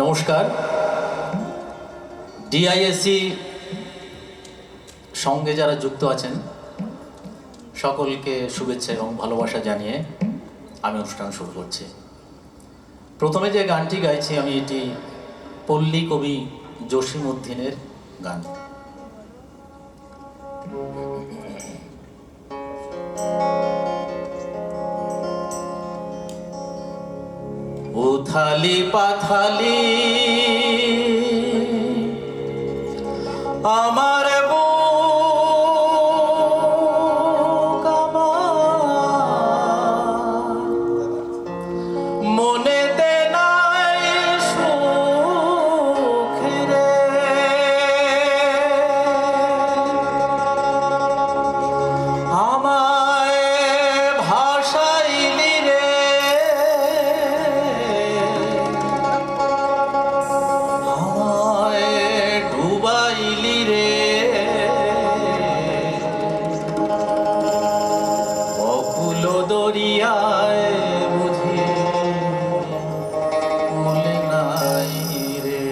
নমস্কার। ডিআইএসসি সঙ্গে যারা যুক্ত আছেন সকলকে শুভেচ্ছা এবং ভালোবাসা জানিয়ে আমি অনুষ্ঠান শুরু করছি। প্রথমে যে গানটি গাইছি আমি এটি পল্লী কবি জসীমউদ্দিনের গান। উথালি পাথালি আমার বুক মনেতে নাই সুখ রে, আমায় ভাসাইলি রে, ডুবাইলি রে, অকুল দরিয়ায় বুঝি কুল নাই রে।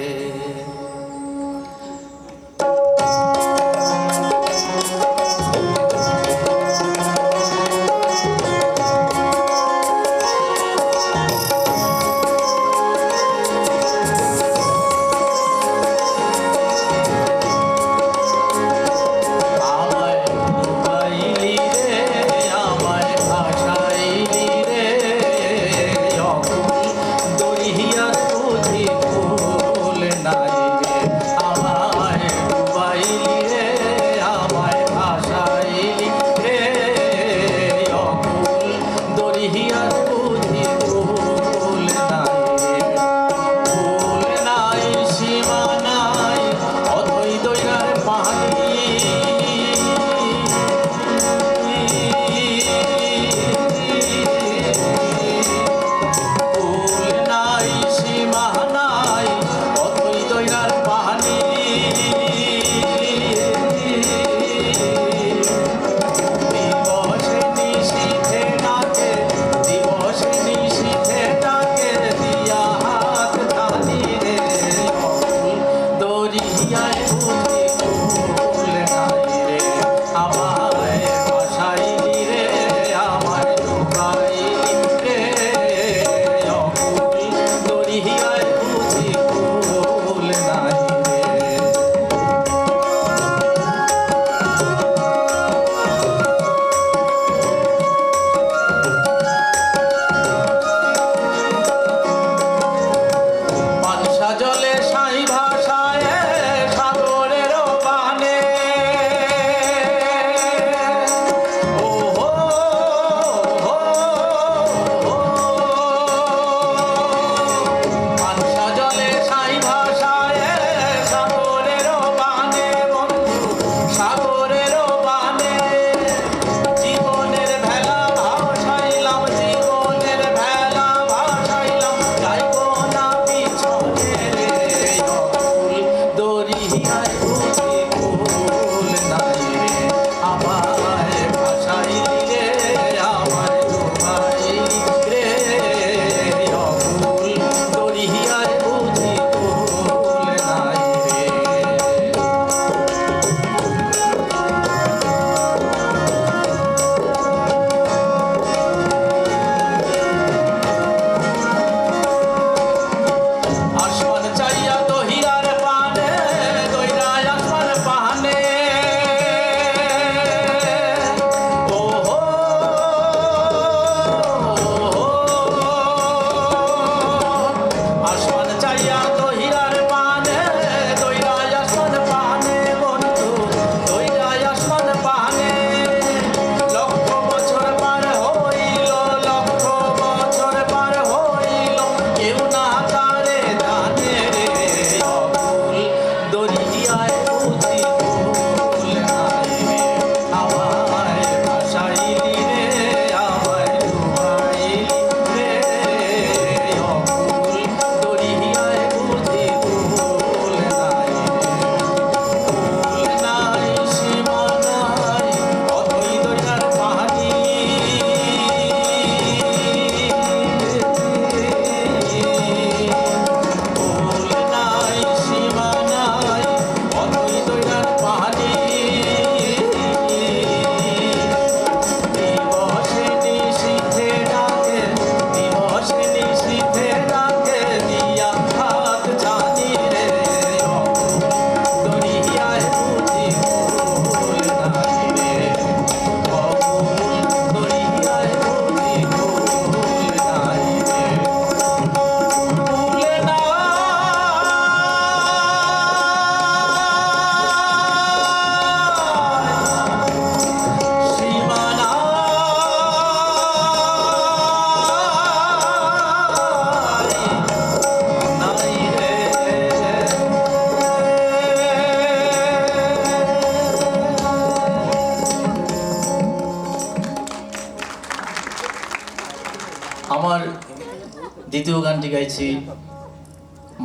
দ্বিতীয় গানটি গাইছি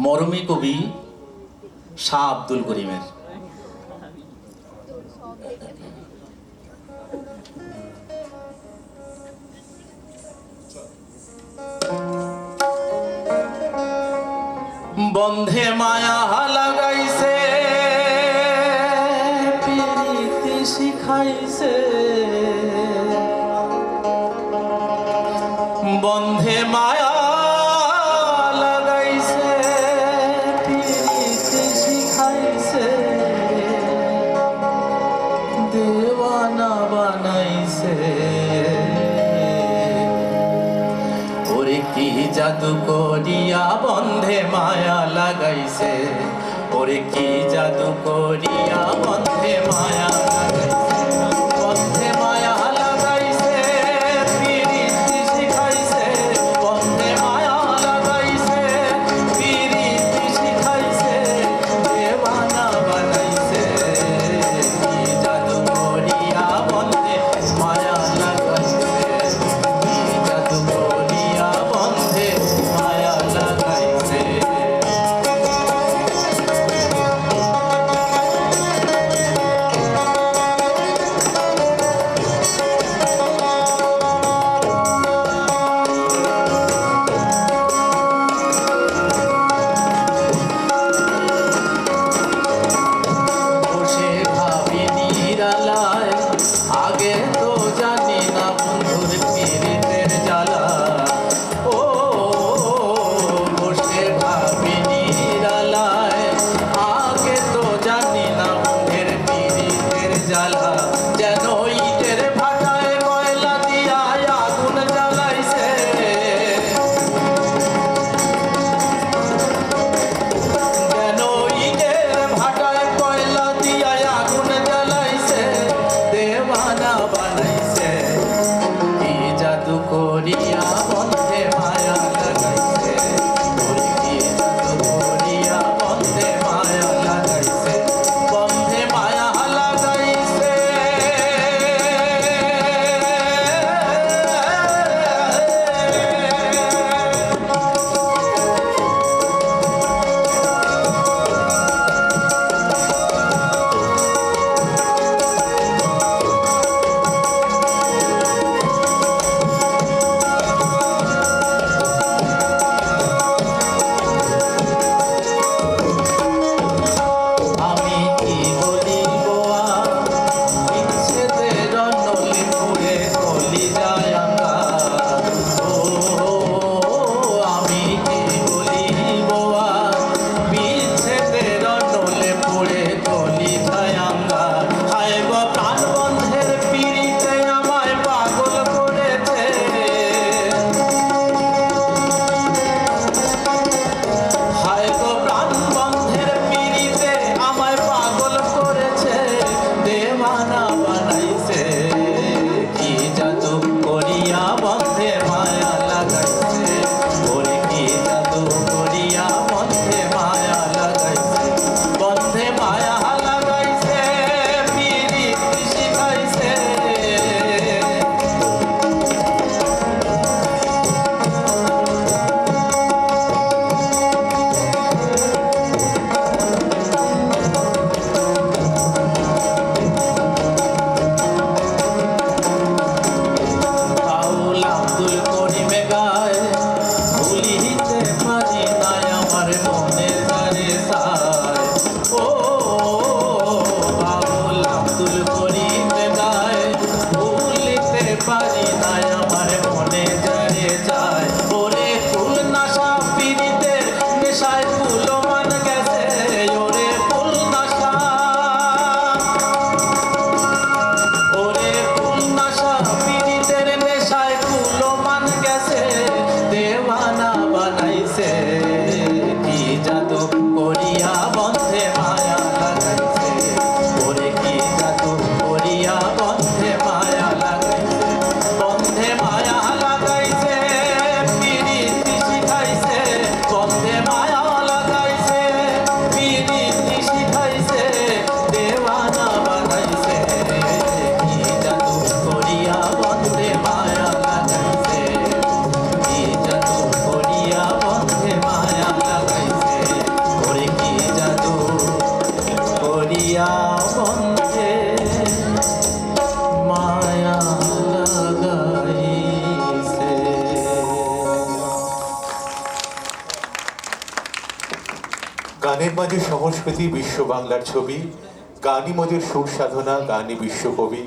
মরমী কবি শাহ আব্দুল করিমের। বন্ধে মায়া লাগাইছে প্রীতি শিখাইছে, বন্ধে মায়া লাগাইছে প্রীতি শিখাইছে, দেওয়ানা বানাইছে। ওরে কি জাদু করিয়া বন্ধে মায়া লাগাইছে, ওরে কি জাদু করিয়া বন্ধে মায়া লাগাইছে, বন্ধে মায়া লাগাইছে প্রীতি শিখাইছে, বন্ধে মায়া লাগাইছে প্রীতি শিখাইছে, দেওয়ানা বানাইছে। কি জাদু করিয়া বন্ধে মায়া লাগাইছে, কি জাদু করিয়া বন্ধে মায়া লাগাইছে। গানের মাঝে সংস্কৃতি বিশ্ব বাংলার ছবি, গানই মোদের সুর সাধনা, গানই বিশ্বকবি,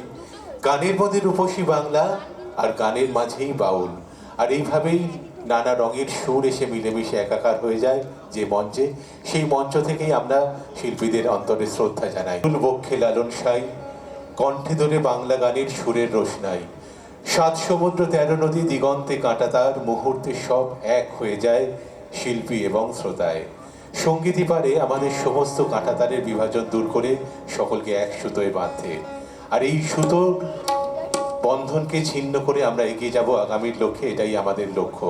গানের মধ্যে রূপসী বাংলা, আর গানের মাঝেই বাউল। আর এইভাবেই নানা রঙের সুর এসে মিলেমিশে একাকার হয়ে যায় যে মঞ্চে, সেই মঞ্চ থেকেই আমরা শিল্পীদের অন্তরে শ্রদ্ধা জানাই। বক্ষে লালন সাই, কণ্ঠে ধরে বাংলা গানের সুরের রোশনাই, সাত সমুদ্র 13 নদী, দিগন্তে কাঁটাতার, মুহূর্তে সব এক হয়ে যায় শিল্পী এবং শ্রোতায়। সঙ্গীতই পারে আমাদের সমস্ত কাঁটাতারের বিভাজন দূর করে সকলকে এক সুতোয় বাঁধতে। আর এই সুতোর বন্ধনকে ছিন্ন করে আমরা এগিয়ে যাব আগামীর লক্ষ্যে, এটাই আমাদের লক্ষ্য।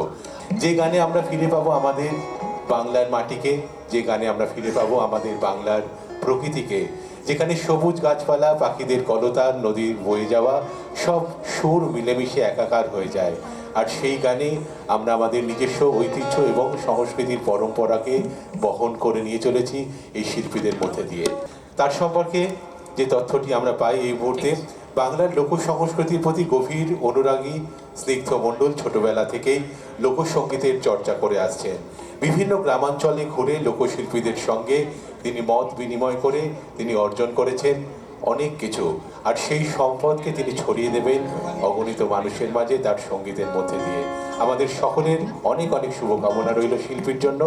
যে গানে আমরা ফিরে পাবো আমাদের বাংলার মাটিকে, যে গানে আমরা ফিরে পাবো আমাদের বাংলার প্রকৃতিকে, যেখানে সবুজ গাছপালা, পাখিদের কলতান, নদীর বয়ে যাওয়া সব সুর মিলেমিশে একাকার হয়ে যায়। আর সেই গানে আমরা আমাদের নিজস্ব ঐতিহ্য এবং সংস্কৃতির পরম্পরাকে বহন করে নিয়ে চলেছি এই শিল্পীদের মধ্যে দিয়ে। তার সম্পর্কে যে তথ্যটি আমরা পাই এই মুহূর্তে, বাংলার লোক সংস্কৃতির প্রতি গভীর অনুরাগী স্নিগ্ধ মণ্ডল ছোটবেলা থেকেই লোকসঙ্গীতের চর্চা করে আসছেন। বিভিন্ন গ্রামাঞ্চলে ঘুরে লোকশিল্পীদের সঙ্গে তিনি মত বিনিময় করে তিনি অর্জন করেছেন অনেক কিছু। আর সেই সম্পদকে তিনি ছড়িয়ে দেবেন অগণিত মানুষের মাঝে তার সঙ্গীতের মধ্যে দিয়ে। আমাদের সকলের অনেক অনেক শুভকামনা রইল শিল্পীর জন্য।